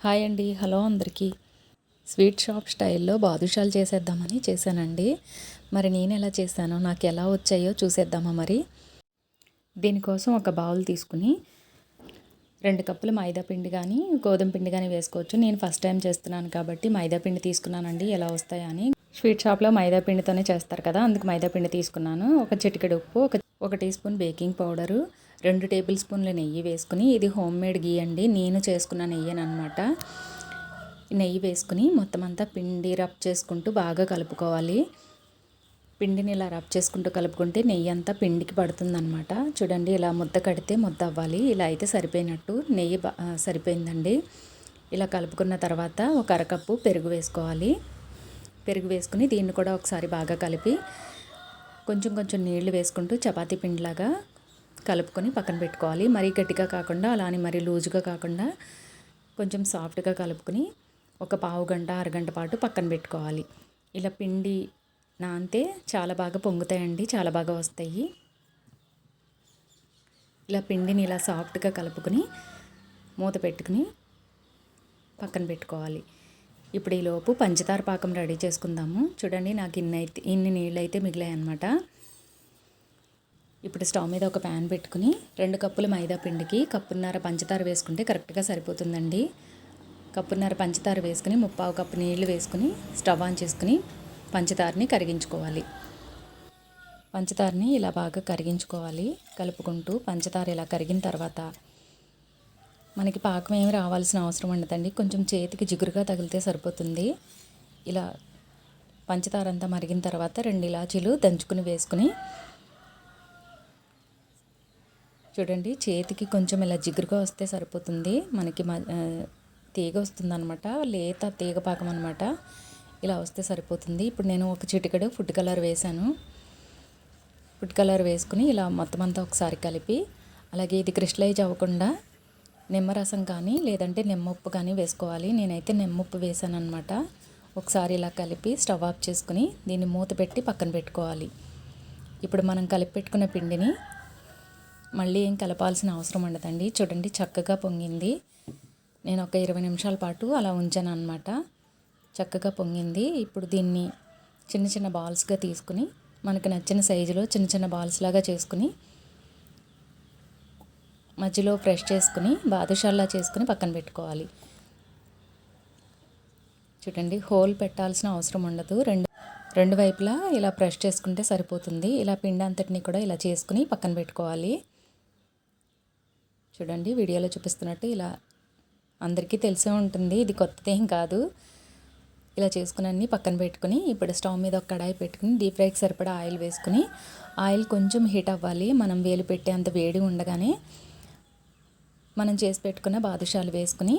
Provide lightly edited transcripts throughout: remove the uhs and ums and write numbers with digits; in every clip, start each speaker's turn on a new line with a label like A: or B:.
A: Hi అండి, hello అందరికీ. Sweet shop స్టైల్లో బాదుషాలు చేసేద్దామని చేశానండి. మరి నేను ఎలా చేశానో, నాకు ఎలా వచ్చాయో చూసేద్దామా మరి. దీనికోసం ఒక బౌల్ తీసుకుని 2 కప్పులు మైదా పిండి కానీ గోధుమ పిండి కానీ వేసుకోవచ్చు. నేను ఫస్ట్ టైం చేస్తున్నాను కాబట్టి మైదా పిండి తీసుకున్నానండి, ఎలా వస్తాయని. స్వీట్ షాప్లో మైదా పిండితోనే చేస్తారు కదా, అందుకు మైదా పిండి తీసుకున్నాను. ఒక చిటికెడు ఉప్పు, ఒక టీ స్పూన్ బేకింగ్ పౌడరు, 2 టేబుల్ స్పూన్ల నెయ్యి వేసుకుని, ఇది హోమ్ మేడ్ గీ అండి, నేను చేసుకున్న నెయ్యేనమాట. నెయ్యి వేసుకుని మొత్తం అంతా పిండి రబ్ చేసుకుంటూ బాగా కలుపుకోవాలి. పిండిని ఇలా రబ్ చేసుకుంటూ కలుపుకుంటే నెయ్యి అంతా పిండికి పడుతుందన్నమాట. చూడండి, ఇలా ముద్ద కడితే ముద్ద అవ్వాలి. ఇలా అయితే సరిపోయినట్టు, నెయ్యి సరిపోయిందండి. ఇలా కలుపుకున్న తర్వాత ఒక అరకప్పు పెరుగు వేసుకోవాలి. పెరుగు వేసుకుని దీన్ని కూడా ఒకసారి బాగా కలిపి కొంచెం కొంచెం నీళ్లు వేసుకుంటూ చపాతీ పిండిలాగా కలుపుకొని పక్కన పెట్టుకోవాలి. మరీ గట్టిగా కాకుండా, అలానే మరీ లూజుగా కాకుండా కొంచెం సాఫ్ట్గా కలుపుకొని ఒక పావు గంట అరగంట పాటు పక్కన పెట్టుకోవాలి. ఇలా పిండి నానితే చాలా బాగా పొంగుతాయండి, చాలా బాగా వస్తాయి. ఇలా పిండిని ఇలా సాఫ్ట్గా కలుపుకొని మూత పెట్టుకుని పక్కన పెట్టుకోవాలి. ఇప్పుడు ఈలోపు పంచదార పాకం రెడీ చేసుకుందాము. చూడండి, నాకు ఇన్ని నీళ్ళు అయితే మిగిలాయి అన్నమాట. ఇప్పుడు స్టవ్ మీద ఒక ప్యాన్ పెట్టుకుని 2 కప్పుల మైదా పిండికి కప్పున్నర పంచదార వేసుకుంటే కరెక్ట్గా సరిపోతుందండి. కప్పున్నర పంచదార వేసుకుని 3/4 కప్పు నీళ్లు వేసుకుని స్టవ్ ఆన్ చేసుకుని పంచదారని కరిగించుకోవాలి. పంచదారని ఇలా బాగా కరిగించుకోవాలి. కలుపుకుంటూ పంచదార ఇలా కరిగిన తర్వాత మనకి పాకం ఏమి రావాల్సిన అవసరం ఉండదండి, కొంచెం చేతికి జిగురుగా తగిలితే సరిపోతుంది. ఇలా పంచదార అంతా మరిగిన తర్వాత 2 ఇలాచీలు దంచుకుని వేసుకుని, చూడండి చేతికి కొంచెం ఇలా జిగురుగా వస్తే సరిపోతుంది. మనకి తీగ వస్తుందన్నమాట, లేత తీగ పాకం అనమాట. ఇలా వస్తే సరిపోతుంది. ఇప్పుడు నేను ఒక చిటికెడు ఫుడ్ కలర్ వేసాను. ఫుడ్ కలర్ వేసుకుని ఇలా మొత్తం అంతా ఒకసారి కలిపి, అలాగే ఇది క్రిస్టలైజ్ అవ్వకుండా నిమ్మరసం కానీ లేదంటే నిమ్మఉప్పు కానీ వేసుకోవాలి. నేనైతే నిమ్మఉప్పు వేసాను అనమాట. ఒకసారి ఇలా కలిపి స్టవ్ ఆఫ్ చేసుకుని దీన్ని మూత పెట్టి పక్కన పెట్టుకోవాలి. ఇప్పుడు మనం కలిపి పెట్టుకున్న పిండిని మళ్ళీ ఏం కలపాల్సిన అవసరం ఉండదండి. చూడండి, చక్కగా పొంగింది. నేను ఒక 20 నిమిషాల పాటు అలా ఉంచాను అనమాట. చక్కగా పొంగింది. ఇప్పుడు దీన్ని చిన్న చిన్న బాల్స్గా తీసుకుని మనకు నచ్చిన సైజులో చిన్న చిన్న బాల్స్ లాగా చేసుకుని మధ్యలో ప్రెస్ చేసుకుని బాదుషాల్లా చేసుకుని పక్కన పెట్టుకోవాలి. చూడండి, హోల్ పెట్టాల్సిన అవసరం ఉండదు. రెండు వైపులా ఇలా ప్రెస్ చేసుకుంటే సరిపోతుంది. ఇలా పిండి అంతటిని కూడా ఇలా చేసుకుని పక్కన పెట్టుకోవాలి. చూడండి, వీడియోలో చూపిస్తున్నట్టు ఇలా అందరికీ తెలిసే ఉంటుంది, ఇది కొత్తదేం కాదు. ఇలా చేసుకుని అన్నీ పక్కన పెట్టుకుని ఇప్పుడు స్టవ్ మీద ఒక కడాయి పెట్టుకుని డీప్ ఫ్రైకి సరిపడా ఆయిల్ వేసుకుని, ఆయిల్ కొంచెం హీట్ అవ్వాలి. మనం వేలు పెట్టే అంత వేడి ఉండగానే మనం చేసి పెట్టుకున్న బాదుషాలు వేసుకుని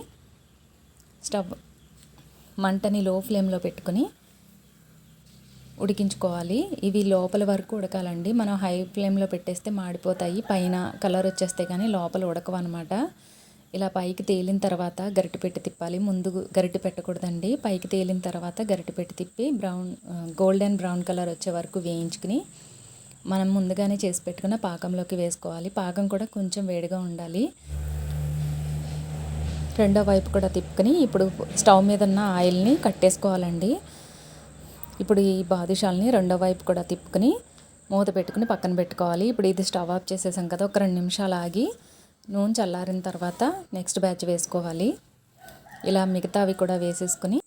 A: స్టవ్ మంటని లో ఫ్లేమ్లో పెట్టుకుని ఉడికించుకోవాలి. ఇవి లోపల వరకు ఉడకాలండి. మనం హై ఫ్లేమ్లో పెట్టేస్తే మాడిపోతాయి, పైన కలర్ వచ్చేస్తే కానీ లోపల ఉడకవన్నమాట. ఇలా పైకి తేలిన తర్వాత గరిటె పెట్టి తిప్పాలి. ముందు గరిటె పెట్టకూడదండి, పైకి తేలిన తర్వాత గరిటె పెట్టి తిప్పి గోల్డెన్ బ్రౌన్ కలర్ వచ్చే వరకు వేయించుకుని మనం ముందుగానే చేసి పెట్టుకున్న పాకంలోకి వేసుకోవాలి. పాకం కూడా కొంచెం వేడిగా ఉండాలి. రెండో వైపు కూడా తిప్పుకొని ఇప్పుడు స్టవ్ మీద ఉన్న ఆయిల్ని కట్టేసుకోవాలండి. ఇప్పుడు ఈ బాదుషాల్ని రెండో వైపు కూడా తిప్పుకొని మూత పెట్టుకుని పక్కన పెట్టుకోవాలి. ఇప్పుడు ఇది స్టవ్ ఆఫ్ చేసేసాం కదా, ఒక 2 నిమిషాలు ఆగి నూనె చల్లారిన తర్వాత నెక్స్ట్ బ్యాచ్ వేసుకోవాలి. ఇలా మిగతావి కూడా వేసేసుకుని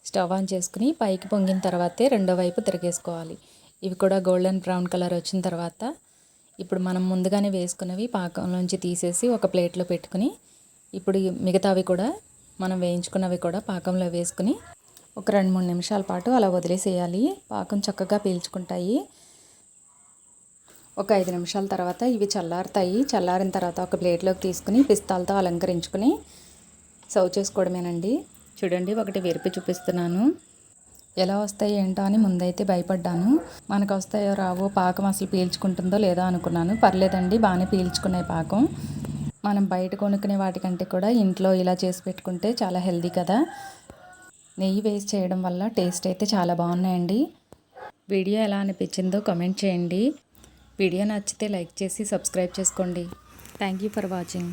A: స్టవ్ ఆన్ చేసుకుని పైకి పొంగిన తర్వాతే రెండో వైపు తిరిగేసుకోవాలి. ఇవి కూడా గోల్డెన్ బ్రౌన్ కలర్ వచ్చిన తర్వాత ఇప్పుడు మనం ముందుగానే వేసుకున్నవి పాకంలోంచి తీసేసి ఒక ప్లేట్లో పెట్టుకుని, ఇప్పుడు మిగతావి కూడా మనం వేయించుకున్నవి కూడా పాకంలో వేసుకుని ఒక 2-3 నిమిషాల పాటు అలా వదిలేసేయాలి. పాకం చక్కగా పీల్చుకుంటాయి. ఒక 5 నిమిషాల తర్వాత ఇవి చల్లారుతాయి. చల్లారిన తర్వాత ఒక ప్లేట్లోకి తీసుకుని పిస్తాలతో అలంకరించుకుని సర్వ్ చేసుకోవడమేనండి. చూడండి, ఒకటి విరిపి చూపిస్తున్నాను. ఎలా వస్తాయి ఏంటో అని ముందైతే భయపడ్డాను. మనకు వస్తాయో రావో, పాకం అసలు పీల్చుకుంటుందో లేదో అనుకున్నాను. పర్లేదండి, బాగానే పీల్చుకునే పాకం. మనం బయట కొనుక్కునే వాటికంటే కూడా ఇంట్లో ఇలా చేసి పెట్టుకుంటే చాలా హెల్దీ కదా. నెయ్యి వేసి చేయడం వల్ల టేస్ట్ అయితే చాలా బాగున్నాయండి. వీడియో ఎలా అనిపించిందో కామెంట్ చేయండి. వీడియో నచ్చితే లైక్ చేసి సబ్స్క్రైబ్ చేసుకోండి. Thank you for watching.